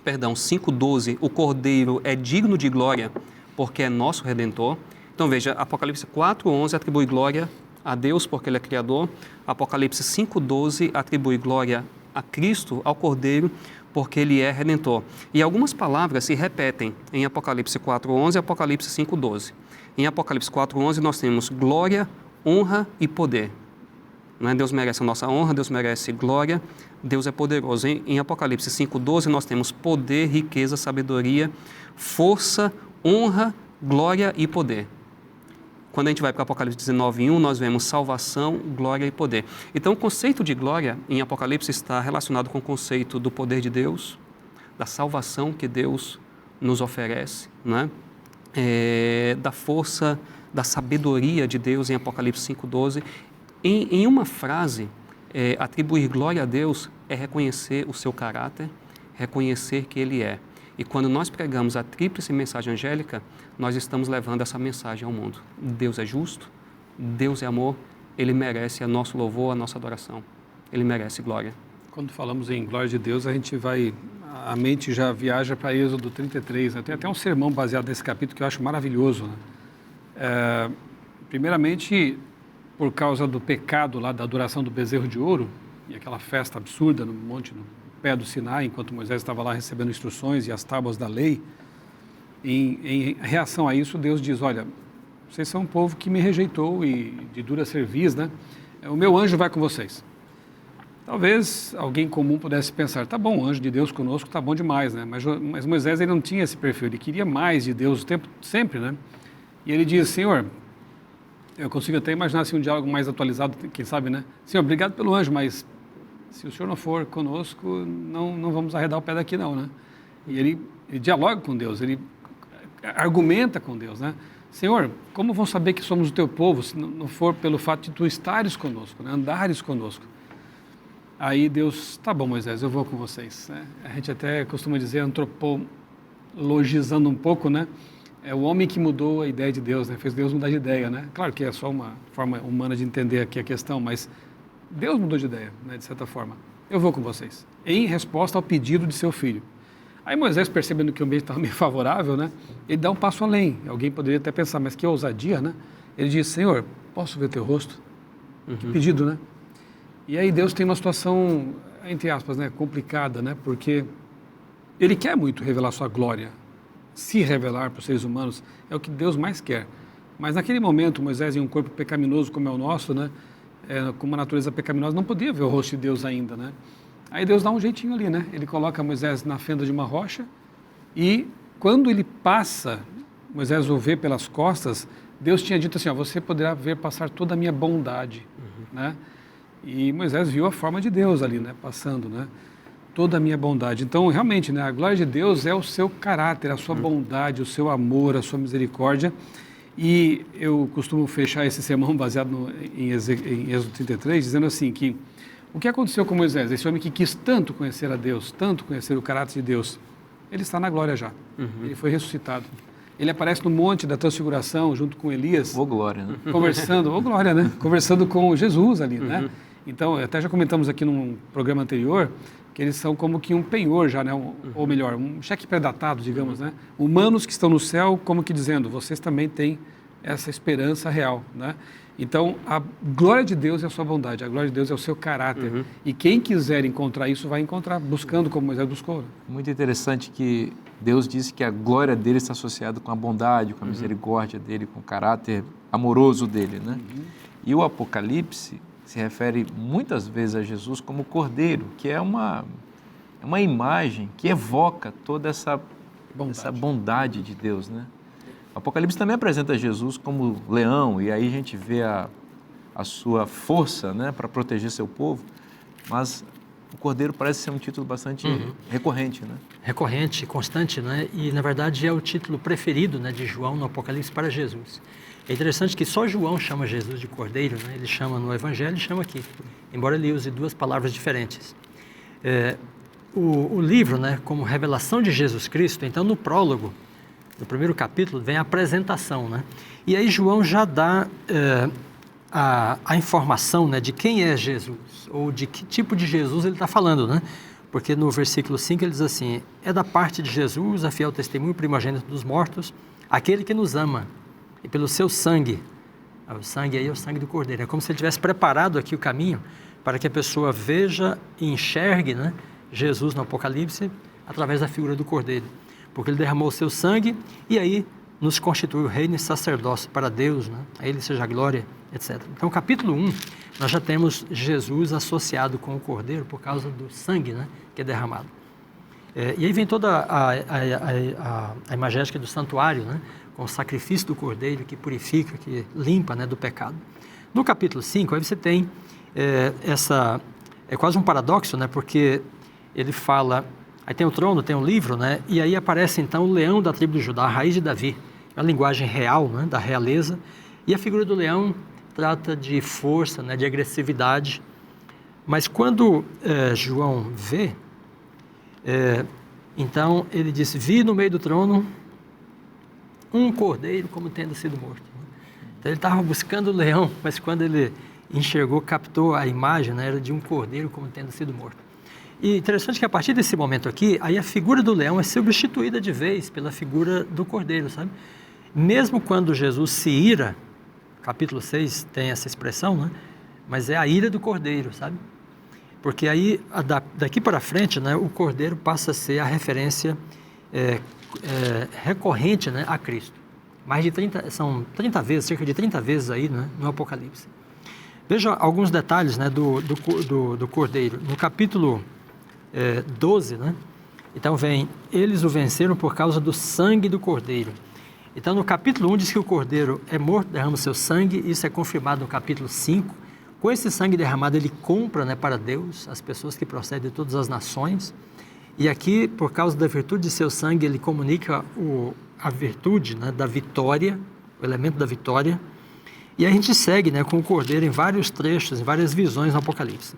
5:12, o Cordeiro é digno de glória porque é nosso Redentor. Então veja, Apocalipse 4:11 atribui glória a Deus porque Ele é Criador. Apocalipse 5:12 atribui glória a Cristo, ao Cordeiro, porque Ele é Redentor. E algumas palavras se repetem em Apocalipse 4:11 e Apocalipse 5:12. Em Apocalipse 4:11 nós temos glória, honra e poder. Não é? Deus merece a nossa honra, Deus merece glória, Deus é poderoso. Em Apocalipse 5:12 nós temos poder, riqueza, sabedoria, força, honra, glória e poder. Quando a gente vai para Apocalipse 19:1, nós vemos salvação, glória e poder. Então, o conceito de glória em Apocalipse está relacionado com o conceito do poder de Deus, da salvação que Deus nos oferece, né? Da força, da sabedoria de Deus em Apocalipse 5:12. Em uma frase, atribuir glória a Deus é reconhecer o seu caráter, reconhecer que Ele é. E quando nós pregamos a tríplice mensagem angélica, nós estamos levando essa mensagem ao mundo. Deus é justo, Deus é amor, Ele merece a nosso louvor, a nossa adoração. Ele merece glória. Quando falamos em glória de Deus, a mente já viaja para Êxodo 33. Né? Tem até um sermão baseado nesse capítulo que eu acho maravilhoso. Né? Primeiramente, por causa do pecado lá da adoração do bezerro de ouro, e aquela festa absurda no monte, no pé do Sinai, enquanto Moisés estava lá recebendo instruções e as tábuas da lei, em reação a isso, Deus diz, olha, vocês são um povo que me rejeitou e de dura cerviz, né? O meu anjo vai com vocês. Talvez alguém comum pudesse pensar, tá bom, o anjo de Deus conosco tá bom demais, né? Mas Moisés, ele não tinha esse perfil, ele queria mais de Deus o tempo, sempre, né? E ele diz, Senhor, eu consigo até imaginar assim, um diálogo mais atualizado, quem sabe, né? Senhor, obrigado pelo anjo, mas se o Senhor não for conosco, não vamos arredar o pé daqui não, né? E ele dialoga com Deus, ele argumenta com Deus, né? Senhor, como vão saber que somos o teu povo se não for pelo fato de tu estares conosco, né? Andares conosco? Aí Deus, tá bom, Moisés, eu vou com vocês, né? A gente até costuma dizer, antropologizando um pouco, né? É o homem que mudou a ideia de Deus, né? Fez Deus mudar de ideia, né? Claro que é só uma forma humana de entender aqui a questão, mas Deus mudou de ideia, né, de certa forma. Eu vou com vocês, em resposta ao pedido de seu filho. Aí Moisés, percebendo que o ambiente estava meio favorável, né, ele dá um passo além. Alguém poderia até pensar, mas que ousadia, né? Ele diz, Senhor, posso ver teu rosto? Que pedido, né? E aí Deus tem uma situação, entre aspas, né, complicada, né? Porque Ele quer muito revelar sua glória. Se revelar para os seres humanos é o que Deus mais quer. Mas naquele momento, Moisés, em um corpo pecaminoso como é o nosso, né? Com uma natureza pecaminosa, não podia ver o rosto de Deus ainda, né? Aí Deus dá um jeitinho ali, né? Ele coloca Moisés na fenda de uma rocha e quando ele passa, Moisés o vê pelas costas, Deus tinha dito assim, ó, você poderá ver passar toda a minha bondade, né? E Moisés viu a forma de Deus ali, né? Passando, né? Toda a minha bondade. Então, realmente, né? A glória de Deus é o seu caráter, a sua bondade, o seu amor, a sua misericórdia. E eu costumo fechar esse sermão baseado em Êxodo 33, dizendo assim que o que aconteceu com Moisés, esse homem que quis tanto conhecer a Deus, tanto conhecer o caráter de Deus, ele está na glória já, ele foi ressuscitado. Ele aparece no Monte da Transfiguração junto com Elias. Ô glória, né? Conversando, ô glória, né? Conversando com Jesus ali, né? Então, até já comentamos aqui num programa anterior, que eles são como que um penhor já, né? Ou melhor, um cheque pré-datado, digamos, né? Humanos que estão no céu, como que dizendo, vocês também têm essa esperança real, né? Então, a glória de Deus é a sua bondade, a glória de Deus é o seu caráter. E quem quiser encontrar isso, vai encontrar, buscando como Moisés buscou. Muito interessante que Deus disse que a glória dele está associada com a bondade, com a misericórdia dele, com o caráter amoroso dele, né? E o Apocalipse se refere muitas vezes a Jesus como Cordeiro, que é uma imagem que evoca toda essa bondade de Deus, né? O Apocalipse também apresenta Jesus como leão, e aí a gente vê a sua força, né, para proteger seu povo, mas o Cordeiro parece ser um título bastante recorrente, né? Recorrente, constante, né? E, na verdade, é o título preferido, né, de João no Apocalipse para Jesus. É interessante que só João chama Jesus de Cordeiro, né? Ele chama no Evangelho e chama aqui, embora ele use duas palavras diferentes. O livro, né, como revelação de Jesus Cristo, então no prólogo, no primeiro capítulo, vem a apresentação, né? E aí João já dá a informação, né, de quem é Jesus, ou de que tipo de Jesus ele está falando, né? Porque no versículo 5 ele diz assim, é da parte de Jesus, a fiel testemunho, primogênito dos mortos, aquele que nos ama, e pelo seu sangue, o sangue aí é o sangue do Cordeiro, é como se ele tivesse preparado aqui o caminho para que a pessoa veja e enxergue, né, Jesus no Apocalipse através da figura do Cordeiro. Porque ele derramou o seu sangue e aí nos constitui o reino e sacerdócio para Deus, né? A ele seja a glória, etc. Então, capítulo 1, nós já temos Jesus associado com o Cordeiro por causa do sangue, né, que é derramado. E aí vem toda a imagética do santuário, né, com o sacrifício do Cordeiro que purifica, que limpa, né, do pecado. No capítulo 5, aí você tem é quase um paradoxo, né, porque ele fala... Aí tem o trono, tem o livro, né? E aí aparece então o leão da tribo de Judá, a raiz de Davi. É uma linguagem real, né? Da realeza. E a figura do leão trata de força, né? De agressividade. Mas quando João vê, então ele diz, vi no meio do trono um cordeiro como tendo sido morto. Então ele estava buscando o leão, mas quando ele enxergou, captou a imagem, né? Era de um cordeiro como tendo sido morto. E interessante que a partir desse momento aqui, aí a figura do leão é substituída de vez pela figura do cordeiro, sabe? Mesmo quando Jesus se ira, capítulo 6 tem essa expressão, né? Mas é a ira do cordeiro, sabe? Porque aí, daqui para frente, né, o cordeiro passa a ser a referência recorrente, né, a Cristo. São 30 vezes, cerca de 30 vezes aí, né, no Apocalipse. Veja alguns detalhes, né, do cordeiro. No capítulo 12, né? Então vem, eles o venceram por causa do sangue do cordeiro. Então no capítulo 1 diz que o cordeiro é morto, derrama o seu sangue, isso é confirmado no capítulo 5. Com esse sangue derramado ele compra, né, para Deus as pessoas que procedem de todas as nações. E aqui, por causa da virtude de seu sangue, ele comunica a virtude, né, da vitória, o elemento da vitória. E a gente segue, né, com o cordeiro em vários trechos, em várias visões no Apocalipse.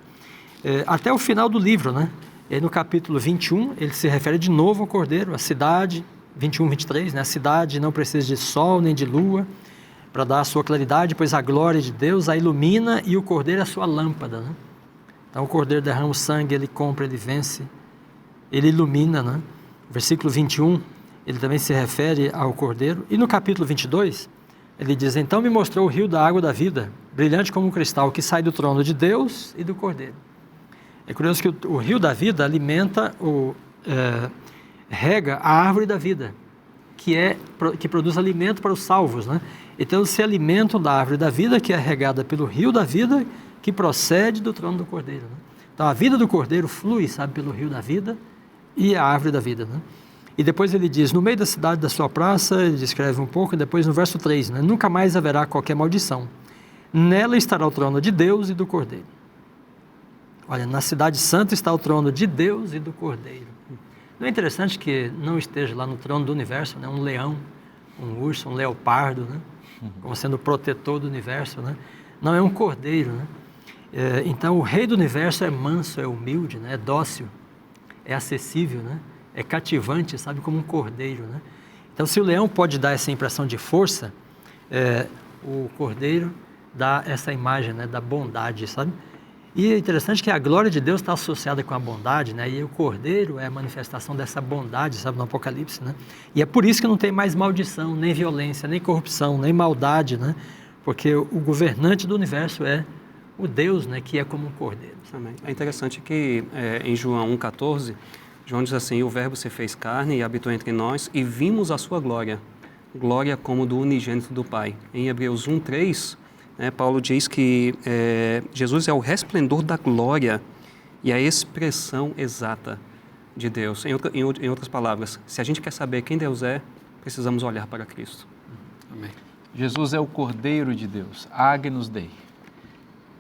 Até o final do livro, né? E aí no capítulo 21, ele se refere de novo ao cordeiro, a cidade, 21, 23, né? A cidade não precisa de sol nem de lua para dar a sua claridade, pois a glória de Deus a ilumina e o cordeiro é a sua lâmpada, né? Então o cordeiro derrama o sangue, ele compra, ele vence, ele ilumina, né? Versículo 21, ele também se refere ao cordeiro. E no capítulo 22, ele diz, então me mostrou o rio da água da vida, brilhante como um cristal, que sai do trono de Deus e do cordeiro. É curioso que o rio da vida alimenta, rega a árvore da vida, que produz alimento para os salvos, né? Então se alimentam da árvore da vida, que é regada pelo rio da vida, que procede do trono do cordeiro, né? Então a vida do cordeiro flui, sabe, pelo rio da vida e a árvore da vida, né? E depois ele diz, no meio da cidade da sua praça, ele descreve um pouco, e depois no verso 3, né? Nunca mais haverá qualquer maldição. Nela estará o trono de Deus e do cordeiro. Olha, na cidade santa está o trono de Deus e do Cordeiro. Não é interessante que não esteja lá no trono do universo, né, um leão, um urso, um leopardo, né, como sendo o protetor do universo, né? Não, é um cordeiro, né? Então o rei do universo é manso, é humilde, né, é dócil, é acessível, né, é cativante, sabe, como um cordeiro, né? Então se o leão pode dar essa impressão de força, o cordeiro dá essa imagem, né, da bondade, sabe? E é interessante que a glória de Deus está associada com a bondade, né? E o cordeiro é a manifestação dessa bondade, sabe, no Apocalipse, né? E é por isso que não tem mais maldição, nem violência, nem corrupção, nem maldade, né? Porque o governante do universo é o Deus, né? Que é como um cordeiro. Amém. É interessante que em João 1,14, João diz assim: o verbo se fez carne e habitou entre nós e vimos a sua glória, glória como do unigênito do Pai. Em Hebreus 1,3, Paulo diz que Jesus é o resplendor da glória e a expressão exata de Deus. Em outras palavras, se a gente quer saber quem Deus é, precisamos olhar para Cristo. Amém. Jesus é o Cordeiro de Deus, Agnus Dei.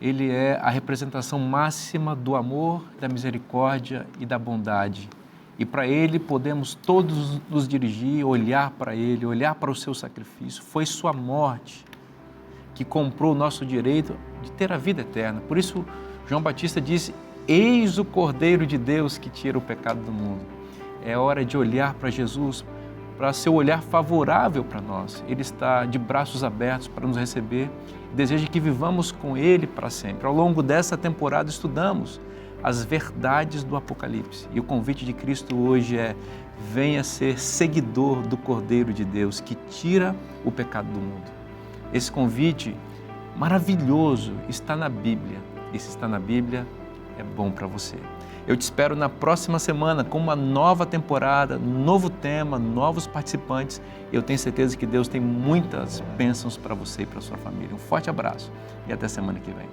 Ele é a representação máxima do amor, da misericórdia e da bondade. E para Ele podemos todos nos dirigir, olhar para Ele, olhar para o seu sacrifício. Foi sua morte que comprou o nosso direito de ter a vida eterna. Por isso, João Batista disse: eis o Cordeiro de Deus que tira o pecado do mundo. É hora de olhar para Jesus, para seu olhar favorável para nós. Ele está de braços abertos para nos receber e deseja que vivamos com Ele para sempre. Ao longo dessa temporada estudamos as verdades do Apocalipse e o convite de Cristo hoje é: venha ser seguidor do Cordeiro de Deus que tira o pecado do mundo. Esse convite maravilhoso está na Bíblia e se está na Bíblia é bom para você. Eu te espero na próxima semana com uma nova temporada, novo tema, novos participantes. Eu tenho certeza que Deus tem muitas bênçãos para você e para sua família. Um forte abraço e até semana que vem.